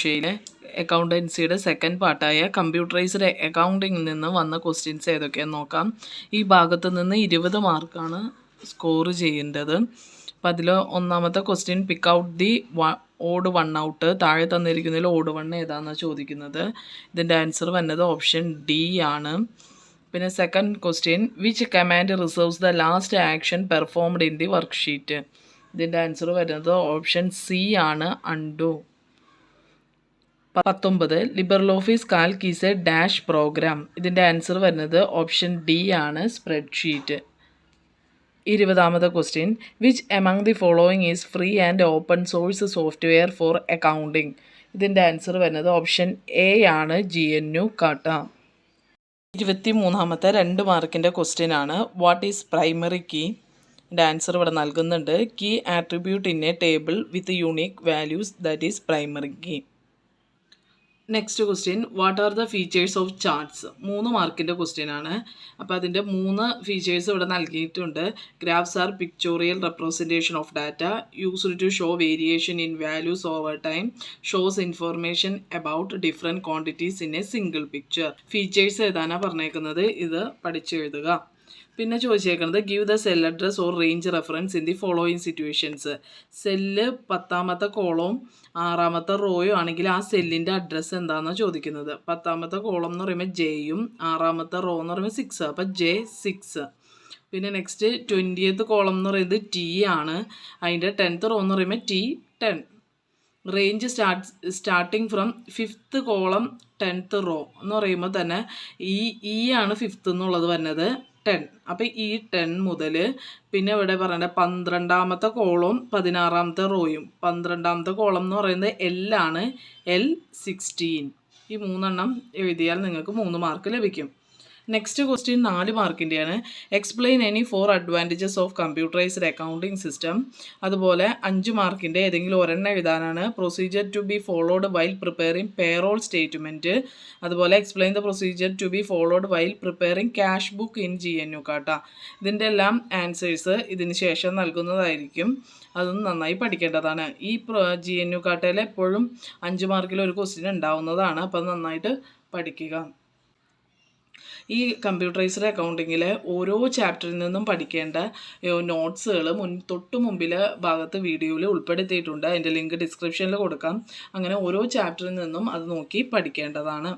പരീക്ഷയിലെ അക്കൗണ്ടൻസിയുടെ second പാർട്ടായ computerised അക്കൗണ്ടിങ്ങിൽ നിന്ന് വന്ന questions ഏതൊക്കെയാണെന്ന് നോക്കാം. ഈ ഭാഗത്ത് നിന്ന് 20 മാർക്കാണ് സ്കോർ ചെയ്യേണ്ടത്. അപ്പം അതിൽ ഒന്നാമത്തെ question pick out the odd one out. താഴെ തന്നിരിക്കുന്നതിൽ ഓഡ് വൺ ഏതാണെന്നാണ് ചോദിക്കുന്നത്. ഇതിൻ്റെ ആൻസർ വന്നത് ഓപ്ഷൻ ഡി ആണ്. പിന്നെ second question which command reserves the last action performed in the worksheet. ഇതിൻ്റെ ആൻസർ വരുന്നത് ഓപ്ഷൻ സി ആണ്, undo. 19 liberal office Calc is a dash program. ഇതിൻ്റെ ആൻസർ വരുന്നത് ഓപ്ഷൻ ഡി ആണ്, സ്പ്രെഡ്ഷീറ്റ്. 20ാമത്തെ question which among the following is free and open source software for accounting. ഇതിൻ്റെ answer വരുന്നത് option A ആണ്, GNU Khata. 23ാമത്തെ 2 മാർക്കിൻ്റെ ക്വസ്റ്റ്യൻ ആണ് വാട്ട് ഈസ് പ്രൈമറി കീ. ഇതിൻ്റെ ആൻസർ ഇവിടെ നൽകുന്നുണ്ട്. Key attribute in a table with unique values that is primary key. Next question what are the features of charts. 3 മാർക്കിൻ്റെ ക്വസ്റ്റ്യൻ ആണ്. അപ്പോൾ അതിൻ്റെ 3 ഫീച്ചേഴ്സ് ഇവിടെ നൽകിയിട്ടുണ്ട്. Graphs are pictorial representation of data, used to show variation in values over time, shows information about different quantities in a single picture. Features ഏതാനാണ് പറഞ്ഞേക്കുന്നത്, ഇത് പഠിച്ചെഴുതുക. പിന്നെ ചോദിച്ചേക്കുന്നത് give the cell address or range reference in the following situations. Cell 10ാമത്തെ കോളവും 6ാമത്തെ റോയും ആണെങ്കിൽ ആ സെല്ലിൻ്റെ അഡ്രസ്സ് എന്താണെന്നാണ് ചോദിക്കുന്നത്. 10ാമത്തെ കോളം എന്ന് പറയുമ്പോൾ ജെയും 6ാമത്തെ റോ എന്ന് പറയുമ്പോൾ 6, അപ്പോൾ J6. പിന്നെ നെക്സ്റ്റ് 20th കോളം എന്ന് പറയുന്നത് T ആണ്, അതിൻ്റെ 10th റോ എന്ന് പറയുമ്പോൾ T10. Range starting from 5th column 10th row എന്ന് പറയുമ്പോൾ തന്നെ ഈ ആണ് 5th എന്നുള്ളത് വരുന്നത് 10. അപ്പോൾ ഈ 10 മുതൽ പിന്നെ ഇവിടെ പറയേണ്ട 12ാമത്തെ കോളവും 16ാമത്തെ റോയും. 12ാമത്തെ കോളം എന്ന് പറയുന്നത് L ആണ്, L16. ഈ 3 എണ്ണം എഴുതിയാൽ നിങ്ങൾക്ക് 3 മാർക്ക് ലഭിക്കും. നെക്സ്റ്റ് ക്വസ്റ്റ്യൻ 4 മാർക്കിൻ്റെയാണ്. Explain any 4 advantages of computerised accounting system. അതുപോലെ 5 മാർക്കിൻ്റെ ഏതെങ്കിലും ഒരെണ്ണം എഴുതാനാണ്. Procedure to be followed while preparing payroll statement. അതുപോലെ explain the procedure to be followed while preparing cash book in GNU Khata. ഇതിൻ്റെ എല്ലാം ആൻസേഴ്സ് ഇതിന് ശേഷം നൽകുന്നതായിരിക്കും. അതൊന്ന് നന്നായി പഠിക്കേണ്ടതാണ്. ഈ GNU കാട്ടയിൽ എപ്പോഴും 5 മാർക്കിൽ ഒരു ക്വസ്റ്റ്യൻ ഉണ്ടാവുന്നതാണ്. അപ്പോൾ നന്നായിട്ട് പഠിക്കുക. ഈ കമ്പ്യൂട്ടറൈസ്ഡ് അക്കൗണ്ടിങ്ങിലെ ഓരോ ചാപ്റ്ററിൽ നിന്നും പഠിക്കേണ്ട നോട്ട്സുകൾ തൊട്ട് മുമ്പിലെ ഭാഗത്ത് വീഡിയോയിൽ ഉൾപ്പെടുത്തിയിട്ടുണ്ട്. അതിൻ്റെ ലിങ്ക് ഡിസ്ക്രിപ്ഷനിൽ കൊടുക്കാം. അങ്ങനെ ഓരോ ചാപ്റ്ററിൽ നിന്നും അത് നോക്കി പഠിക്കേണ്ടതാണ്.